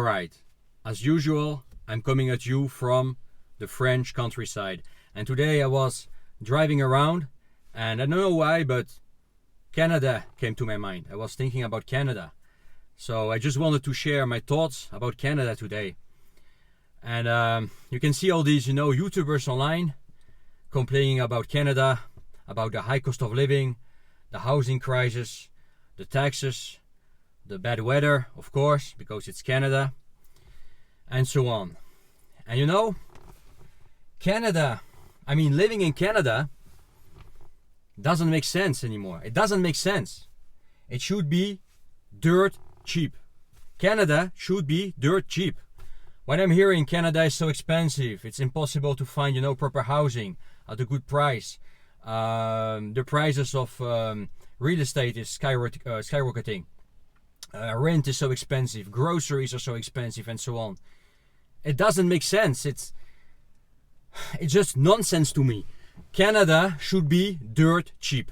Alright, as usual, I'm coming at you from the French countryside. And today I was driving around, and I don't know why, but Canada came to my mind. I was thinking about Canada. So I just wanted to share my thoughts about Canada today. And you can see all these, YouTubers online complaining about Canada, about the high cost of living, the housing crisis, the taxes, the bad weather, of course, because it's Canada, and so on. And Canada, living in Canada doesn't make sense anymore. It doesn't make sense. It should be dirt cheap. Canada should be dirt cheap. What I'm hearing, Canada is so expensive. It's impossible to find, proper housing at a good price. The prices of real estate is skyrocketing. Rent is so expensive. Groceries are so expensive, and so on. It doesn't make sense. It's just nonsense to me. Canada should be dirt cheap.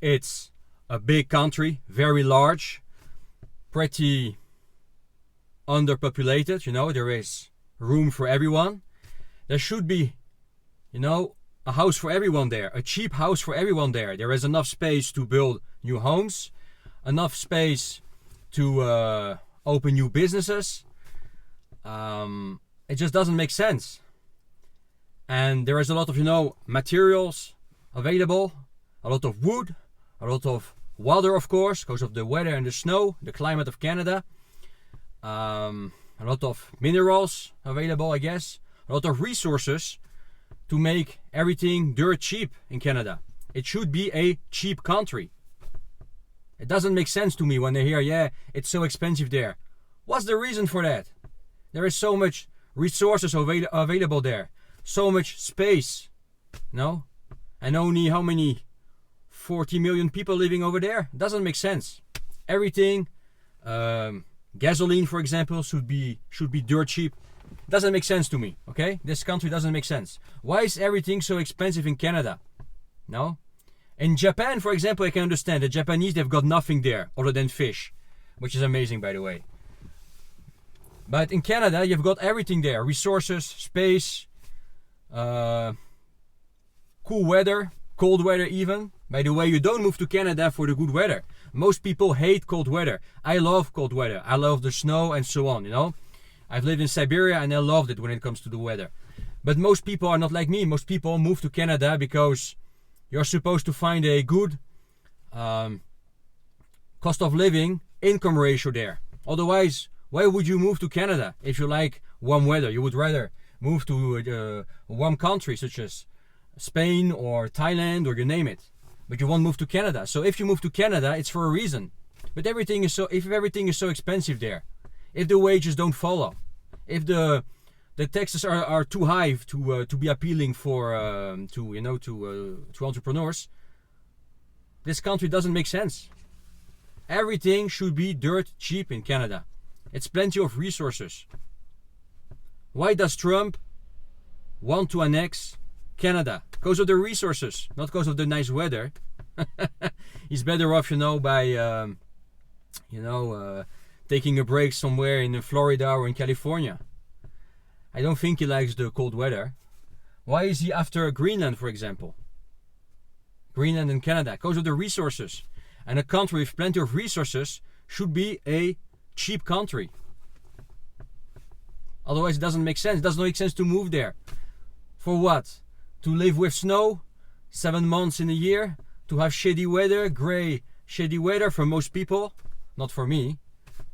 It's a big country, very large, pretty underpopulated. There is room for everyone. There should be, a house for everyone there, a cheap house for everyone there. There is enough space to build new homes, enough space to open new businesses. It just doesn't make sense. And there is a lot of, materials available, a lot of wood, a lot of water, of course, because of the weather and the snow, the climate of Canada. A lot of minerals available, I guess. A lot of resources to make everything dirt cheap in Canada. It should be a cheap country. It doesn't make sense to me when I hear, it's so expensive there. What's the reason for that? There is so much resources available there. So much space. No? And only how many? 40 million people living over there? Doesn't make sense. Everything, gasoline, for example, should be dirt cheap. Doesn't make sense to me, okay? This country doesn't make sense. Why is everything so expensive in Canada? No? In Japan, for example, I can understand. The Japanese, they've got nothing there other than fish, which is amazing, by the way. But in Canada, you've got everything there. Resources, space, cool weather, cold weather even. By the way, you don't move to Canada for the good weather. Most people hate cold weather. I love cold weather. I love the snow and so on, I've lived in Siberia and I loved it when it comes to the weather. But most people are not like me. Most people move to Canada because you're supposed to find a good cost of living income ratio there. Otherwise, why would you move to Canada if you like warm weather? You would rather move to a warm country such as Spain or Thailand or you name it. But you won't move to Canada. So if you move to Canada, it's for a reason. But if everything is so expensive there, if the wages don't follow, if the taxes are too high to be appealing for to entrepreneurs, this country doesn't make sense. Everything should be dirt cheap in Canada. It's plenty of resources. Why does Trump want to annex Canada? Because of the resources, not because of the nice weather. He's better off, by taking a break somewhere in Florida or in California. I don't think he likes the cold weather. Why is he after Greenland, for example? Greenland and Canada, because of the resources. And a country with plenty of resources should be a cheap country. Otherwise it doesn't make sense. It doesn't make sense to move there. For what? To live with snow 7 months in a year? To have shady weather, gray, shady weather for most people? Not for me.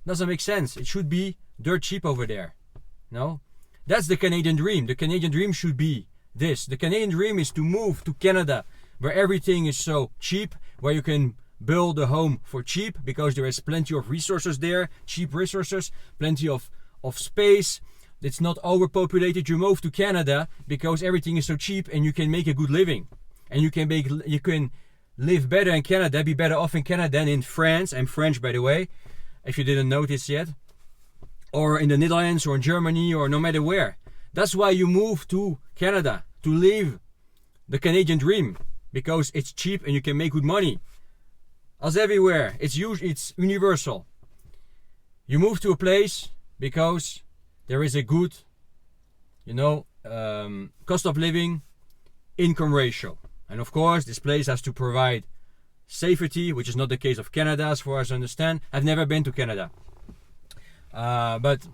Doesn't make sense. It should be dirt cheap over there. No? That's the Canadian dream. The Canadian dream should be this. The Canadian dream is to move to Canada where everything is so cheap, where you can build a home for cheap because there is plenty of resources there, cheap resources, plenty of space. It's not overpopulated. You move to Canada because everything is so cheap and you can make a good living. And you can live better in Canada, be better off in Canada than in France. I'm French, by the way, if you didn't notice yet. Or in the Netherlands or in Germany or no matter where. That's why you move to Canada, to live the Canadian dream. Because it's cheap and you can make good money. As everywhere, it's universal. You move to a place because there is a good, cost of living income ratio. And of course, this place has to provide safety, which is not the case of Canada, as far as I understand. I've never been to Canada, but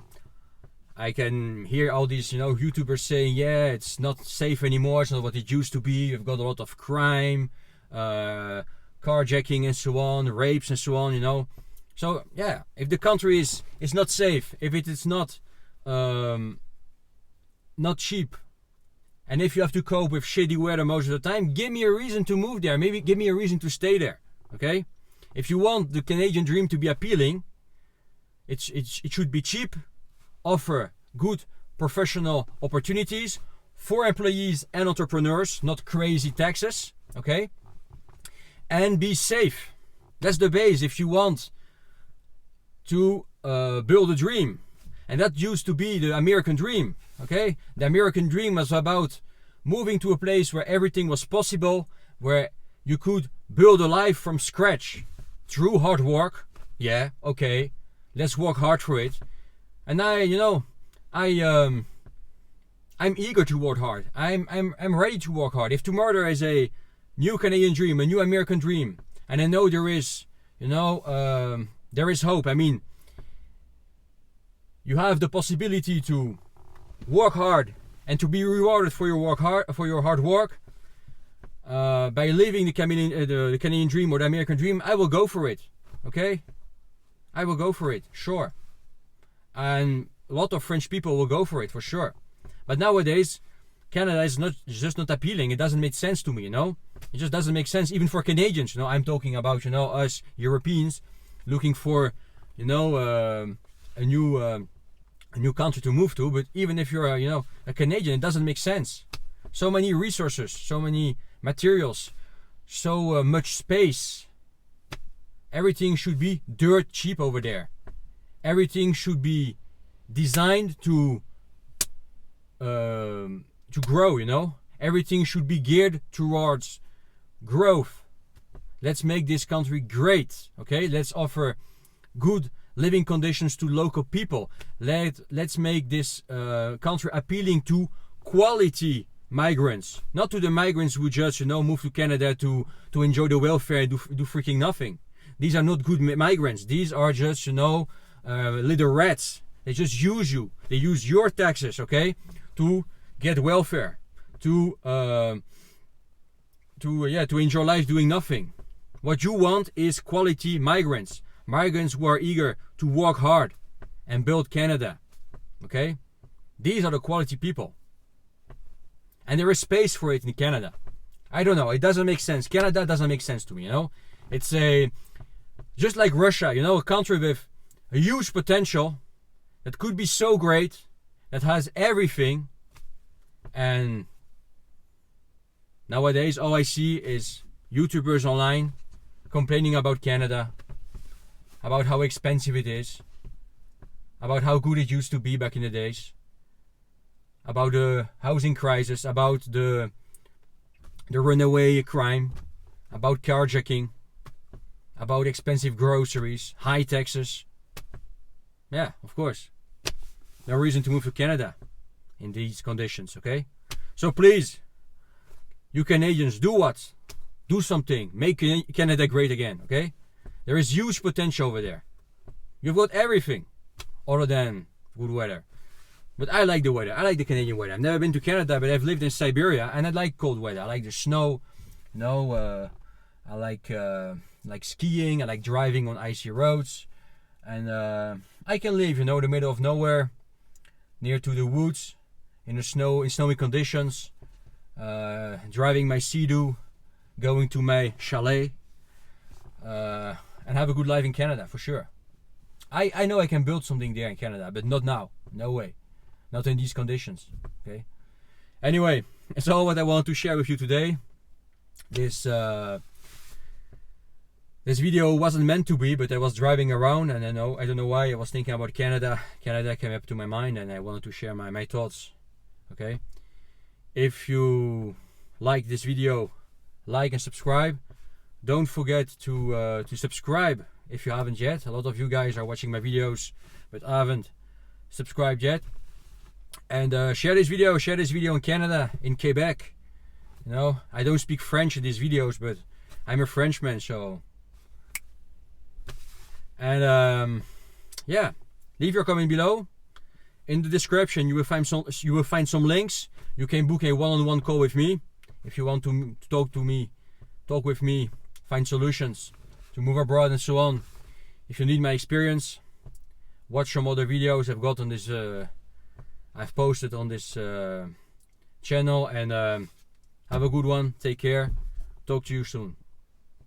I can hear all these, YouTubers saying, yeah, it's not safe anymore. It's not what it used to be. You've got a lot of crime, carjacking and so on, rapes and so on, So yeah, if the country is not safe, if it is not cheap, and if you have to cope with shitty weather most of the time, give me a reason to move there. Maybe give me a reason to stay there. Okay? If you want the Canadian dream to be appealing, it should be cheap, offer good professional opportunities for employees and entrepreneurs, not crazy taxes. Okay? And be safe. That's the base if you want to build a dream. And that used to be the American dream. Okay? The American dream was about moving to a place where everything was possible, where you could build a life from scratch through hard work. Yeah, okay. Let's work hard for it. And I'm eager to work hard. I'm ready to work hard. If tomorrow there is a new Canadian dream, a new American dream, and I know there is, there is hope. I mean, you have the possibility to work hard and to be rewarded for your hard work by living the Canadian dream or the American dream. I will go for it. Okay, I will go for it, sure. And a lot of French people will go for it, for sure. But nowadays, Canada is just not appealing. It doesn't make sense to me, It just doesn't make sense, even for Canadians. I'm talking about, us Europeans looking for, a new country to move to. But even if you're a Canadian, it doesn't make sense. So many resources, so many materials, so much space. Everything should be dirt cheap over there. Everything should be designed to grow. Everything should be geared towards growth. Let's make this country great. Okay, let's offer good living conditions to local people. Let's make this country appealing to quality migrants, not to the migrants who just move to Canada to enjoy the welfare and do freaking nothing. These are not good migrants. These are just little rats. They just use you. They use your taxes, okay, to get welfare, to enjoy life doing nothing. What you want is quality migrants. Migrants who are eager to work hard and build Canada. Okay? These are the quality people. And there is space for it in Canada. I don't know. It doesn't make sense. Canada doesn't make sense to me, It's just like Russia, a country with a huge potential that could be so great, that has everything. And nowadays all I see is YouTubers online complaining about Canada, about how expensive it is, about how good it used to be back in the days, about the housing crisis, about the runaway crime, about carjacking, about expensive groceries, high taxes. Yeah, of course. No reason to move to Canada in these conditions, okay? So please, you Canadians, do something. Make Canada great again, okay? There is huge potential over there. You've got everything other than good weather. But I like the weather. I like the Canadian weather. I've never been to Canada, but I've lived in Siberia, and I like cold weather. I like the snow. I like skiing. I like driving on icy roads. And I can live, in the middle of nowhere, near to the woods, in snowy conditions, driving my Sea-Doo, going to my chalet, and have a good life in Canada, for sure. I know I can build something there in Canada, but not now. No way. Not in these conditions. Okay. Anyway, that's all what I want to share with you today. This video wasn't meant to be, but I was driving around, and I don't know why I was thinking about Canada. Canada came up to my mind, and I wanted to share my thoughts. Okay. If you like this video, like and subscribe. Don't forget to subscribe if you haven't yet. A lot of you guys are watching my videos but haven't subscribed yet. And share this video in Canada, in Quebec. You know, I don't speak French in these videos, but I'm a Frenchman, so. And yeah, leave your comment below. In the description, you will find some links. You can book a one-on-one call with me if you want to talk with me, find solutions to move abroad and so on. If you need my experience, watch some other videos I've got on this. I've posted on this channel, and have a good one. Take care. Talk to you soon.